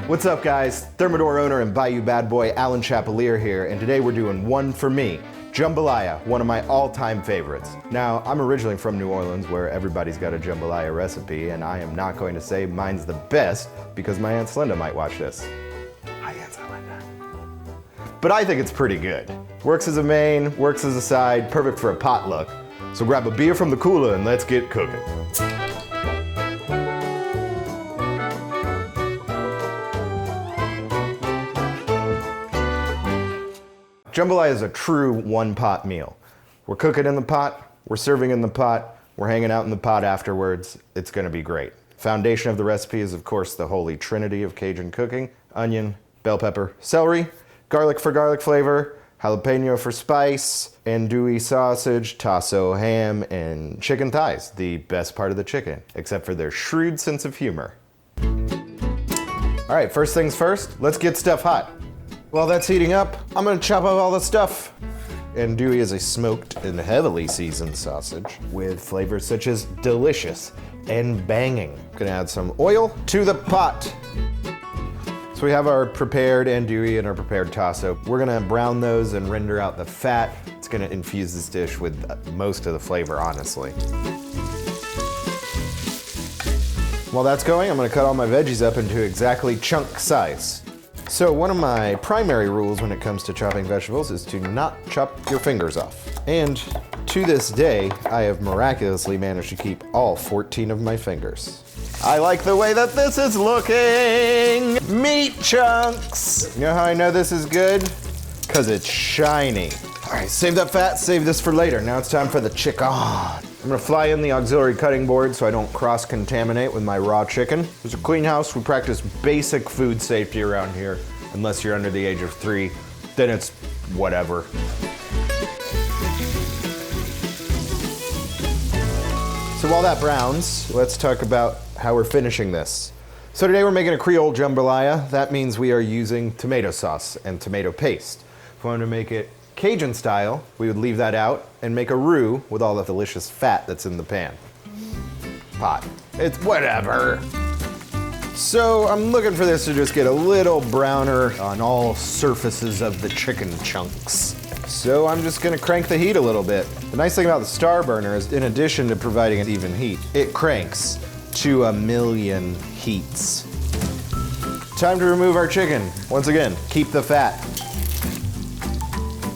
What's up, guys? Thermador owner and Bayou Badboy Allan Chappelear here, and today we're doing one for me. Jambalaya, one of my all-time favorites. Now, I'm originally from New Orleans, where everybody's got a jambalaya recipe, and I am not going to say mine's the best, because my Aunt Slinda might watch this. Hi, Aunt Slinda. But I think it's pretty good. Works as a main, works as a side, perfect for a potluck. So grab a beer from the cooler and let's get cooking. Jambalaya is a true one-pot meal. We're cooking in the pot, we're serving in the pot, we're hanging out in the pot afterwards. It's gonna be great. Foundation of the recipe is, of course, the holy trinity of Cajun cooking: onion, bell pepper, celery, garlic for garlic flavor, jalapeno for spice, andouille sausage, tasso ham, and chicken thighs, the best part of the chicken, except for their shrewd sense of humor. All right, first things first, let's get stuff hot. While that's heating up, I'm gonna chop up all the stuff. Andouille is a smoked and heavily seasoned sausage with flavors such as delicious and banging. Gonna add some oil to the pot. So we have our prepared andouille and our prepared tasso. We're gonna brown those and render out the fat. It's gonna infuse this dish with most of the flavor, honestly. While that's going, I'm gonna cut all my veggies up into exactly chunk size. So one of my primary rules when it comes to chopping vegetables is to not chop your fingers off. And to this day, I have miraculously managed to keep all 14 of my fingers. I like the way that this is looking! Meat chunks! You know how I know this is good? Because it's shiny. All right, save that fat, save this for later. Now it's time for the chicken. I'm gonna fly in the auxiliary cutting board so I don't cross-contaminate with my raw chicken. It's a clean house. We practice basic food safety around here. Unless you're under the age of 3, then it's whatever. So while that browns, let's talk about how we're finishing this. So today we're making a Creole jambalaya. That means we are using tomato sauce and tomato paste. If we want to make it Cajun style, we would leave that out and make a roux with all the delicious fat that's in the pan. Pot. It's whatever. So I'm looking for this to just get a little browner on all surfaces of the chicken chunks. So I'm just gonna crank the heat a little bit. The nice thing about the star burner is, in addition to providing an even heat, it cranks to 1,000,000 heats. Time to remove our chicken. Once again, keep the fat.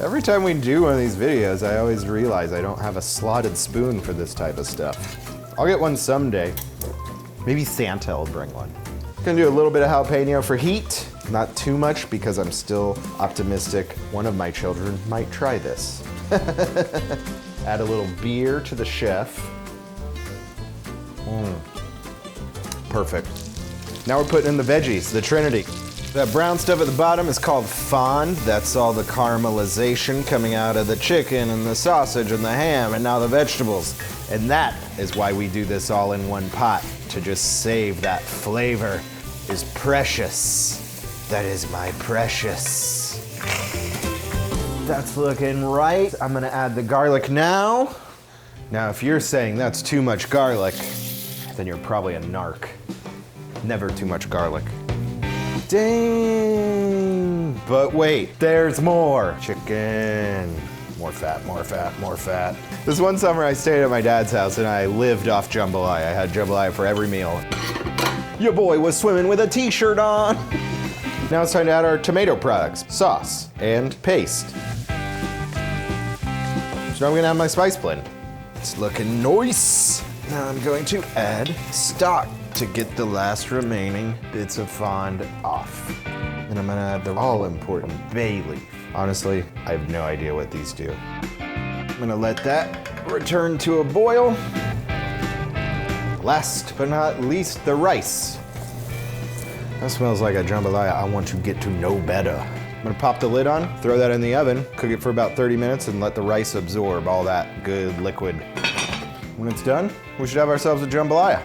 Every time we do one of these videos, I always realize I don't have a slotted spoon for this type of stuff. I'll get one someday. Maybe Santa will bring one. Gonna do a little bit of jalapeno for heat. Not too much because I'm still optimistic one of my children might try this. Add a little beer to the chef. Perfect. Now we're putting in the veggies, the trinity. That brown stuff at the bottom is called fond. That's all the caramelization coming out of the chicken and the sausage and the ham and now the vegetables. And that is why we do this all in one pot, to just save that flavor. Is precious. That is my precious. That's looking right. I'm gonna add the garlic now. Now, if you're saying that's too much garlic, then you're probably a narc. Never too much garlic. Dang! But wait, there's more. Chicken. More fat, more fat, more fat. This one summer I stayed at my dad's house and I lived off jambalaya. I had jambalaya for every meal. Your boy was swimming with a t-shirt on. Now it's time to add our tomato products, sauce, and paste. So now I'm gonna add my spice blend. It's looking nice. Now I'm going to add stock to get the last remaining bits of fond off. And I'm gonna add the all-important bay leaf. Honestly, I have no idea what these do. I'm gonna let that return to a boil. Last but not least, the rice. That smells like a jambalaya I want to get to know better. I'm gonna pop the lid on, throw that in the oven, cook it for about 30 minutes, and let the rice absorb all that good liquid. When it's done, we should have ourselves a jambalaya.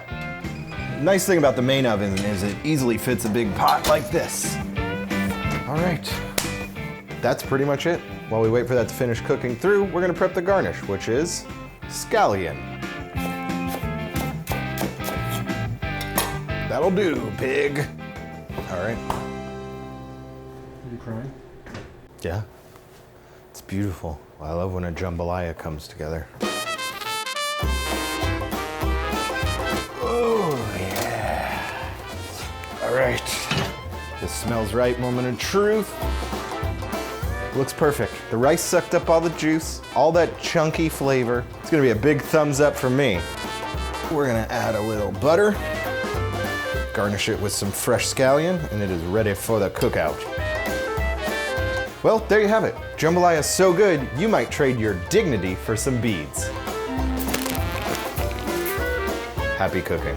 Nice thing about the main oven is it easily fits a big pot like this. All right, that's pretty much it. While we wait for that to finish cooking through, we're gonna prep the garnish, which is scallion. That'll do, pig. All right. Are you crying? Yeah. It's beautiful. I love when a jambalaya comes together. Oh, yeah. All right. This smells right, moment of truth. Looks perfect. The rice sucked up all the juice, all that chunky flavor. It's gonna be a big thumbs up from me. We're gonna add a little butter, garnish it with some fresh scallion, and it is ready for the cookout. Well, there you have it. Jambalaya is so good, you might trade your dignity for some beads. Happy cooking.